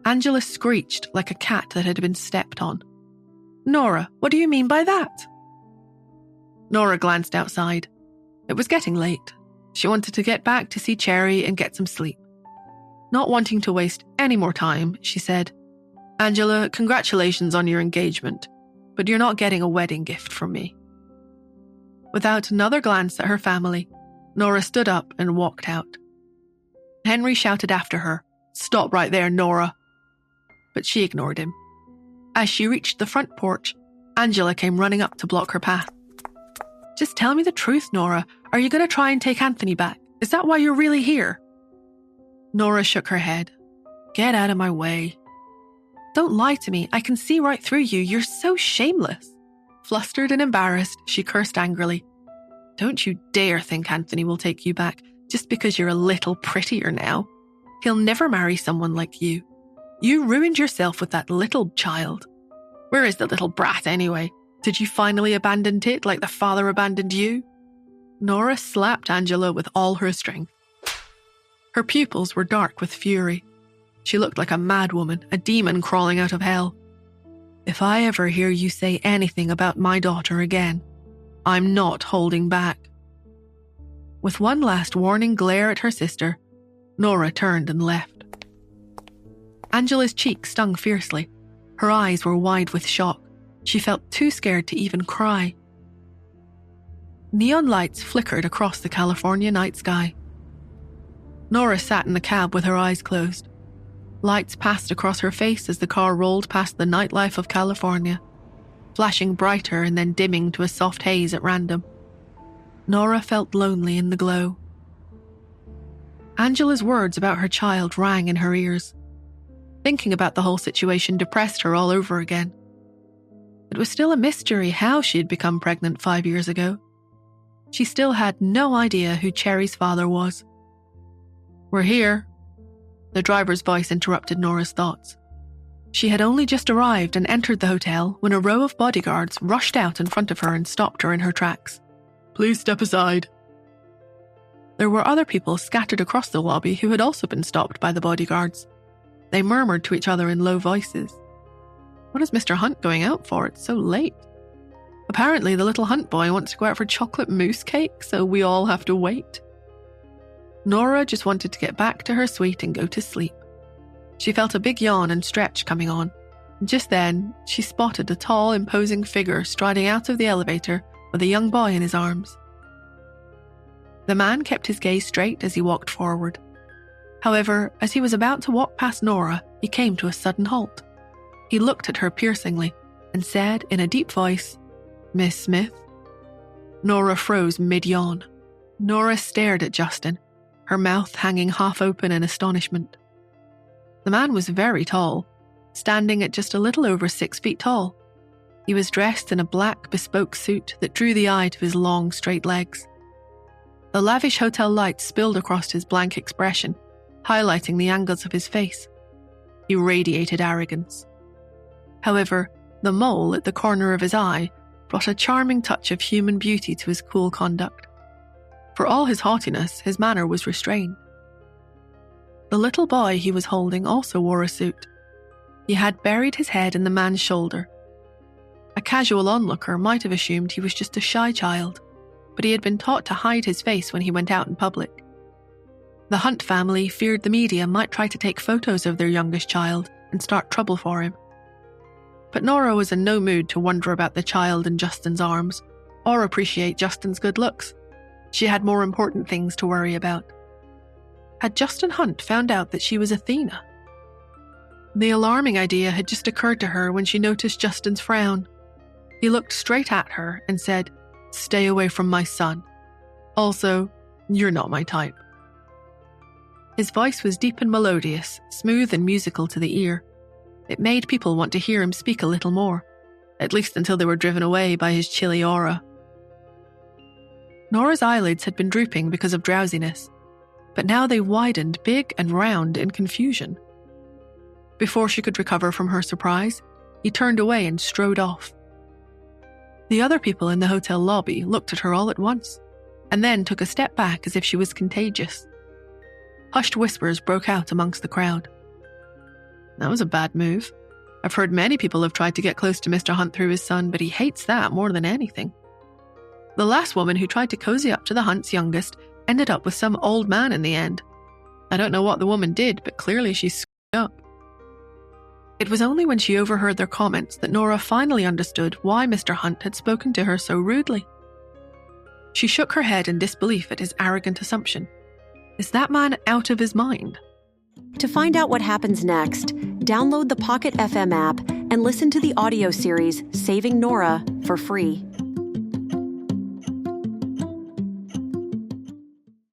Angela screeched like a cat that had been stepped on. "Nora, what do you mean by that?" Nora glanced outside. It was getting late. She wanted to get back to see Cherry and get some sleep. Not wanting to waste any more time, she said, "Angela, congratulations on your engagement, but you're not getting a wedding gift from me." Without another glance at her family, Nora stood up and walked out. Henry shouted after her, "Stop right there, Nora." But she ignored him. As she reached the front porch, Angela came running up to block her path. "Just tell me the truth, Nora. Are you going to try and take Anthony back? Is that why you're really here?" Nora shook her head. "Get out of my way." "Don't lie to me. I can see right through you. You're so shameless." Flustered and embarrassed, she cursed angrily. "Don't you dare think Anthony will take you back just because you're a little prettier now. He'll never marry someone like you. You ruined yourself with that little child. Where is the little brat anyway? Did you finally abandon it like the father abandoned you?" Nora slapped Angela with all her strength. Her pupils were dark with fury. She looked like a madwoman, a demon crawling out of hell. "If I ever hear you say anything about my daughter again, I'm not holding back." With one last warning glare at her sister, Nora turned and left. Angela's cheek stung fiercely. Her eyes were wide with shock. She felt too scared to even cry. Neon lights flickered across the California night sky. Nora sat in the cab with her eyes closed. Lights passed across her face as the car rolled past the nightlife of California, flashing brighter and then dimming to a soft haze at random. Nora felt lonely in the glow. Angela's words about her child rang in her ears. Thinking about the whole situation depressed her all over again. It was still a mystery how she had become pregnant 5 years ago. She still had no idea who Cherry's father was. "We're here." The driver's voice interrupted Nora's thoughts. She had only just arrived and entered the hotel when a row of bodyguards rushed out in front of her and stopped her in her tracks. "Please step aside." There were other people scattered across the lobby who had also been stopped by the bodyguards. They murmured to each other in low voices. "What is Mr. Hunt going out for? It's so late." "Apparently the little Hunt boy wants to go out for chocolate mousse cake, so we all have to wait." Nora just wanted to get back to her suite and go to sleep. She felt a big yawn and stretch coming on. Just then, she spotted a tall, imposing figure striding out of the elevator with a young boy in his arms. The man kept his gaze straight as he walked forward. However, as he was about to walk past Nora, he came to a sudden halt. He looked at her piercingly and said in a deep voice, "Miss Smith?" Nora froze mid-yawn. Nora stared at Justin, her mouth hanging half open in astonishment. The man was very tall, standing at just a little over 6 feet tall. He was dressed in a black bespoke suit that drew the eye to his long, straight legs. The lavish hotel lights spilled across his blank expression, highlighting the angles of his face. He radiated arrogance. However, the mole at the corner of his eye brought a charming touch of human beauty to his cool conduct. For all his haughtiness, his manner was restrained. The little boy he was holding also wore a suit. He had buried his head in the man's shoulder. A casual onlooker might have assumed he was just a shy child, but he had been taught to hide his face when he went out in public. The Hunt family feared the media might try to take photos of their youngest child and start trouble for him. But Nora was in no mood to wonder about the child in Justin's arms, or appreciate Justin's good looks. She had more important things to worry about. Had Justin Hunt found out that she was Athena? The alarming idea had just occurred to her when she noticed Justin's frown. He looked straight at her and said, "Stay away from my son. Also, you're not my type." His voice was deep and melodious, smooth and musical to the ear. It made people want to hear him speak a little more, at least until they were driven away by his chilly aura. Nora's eyelids had been drooping because of drowsiness, but now they widened big and round in confusion. Before she could recover from her surprise, he turned away and strode off. The other people in the hotel lobby looked at her all at once, and then took a step back as if she was contagious. Hushed whispers broke out amongst the crowd. That was a bad move. I've heard many people have tried to get close to Mr. Hunt through his son, but he hates that more than anything. The last woman who tried to cozy up to the Hunt's youngest ended up with some old man in the end. I don't know what the woman did, but clearly she screwed up. It was only when she overheard their comments that Nora finally understood why Mr. Hunt had spoken to her so rudely. She shook her head in disbelief at his arrogant assumption. Is that man out of his mind? To find out what happens next, download the Pocket FM app and listen to the audio series Saving Nora for free.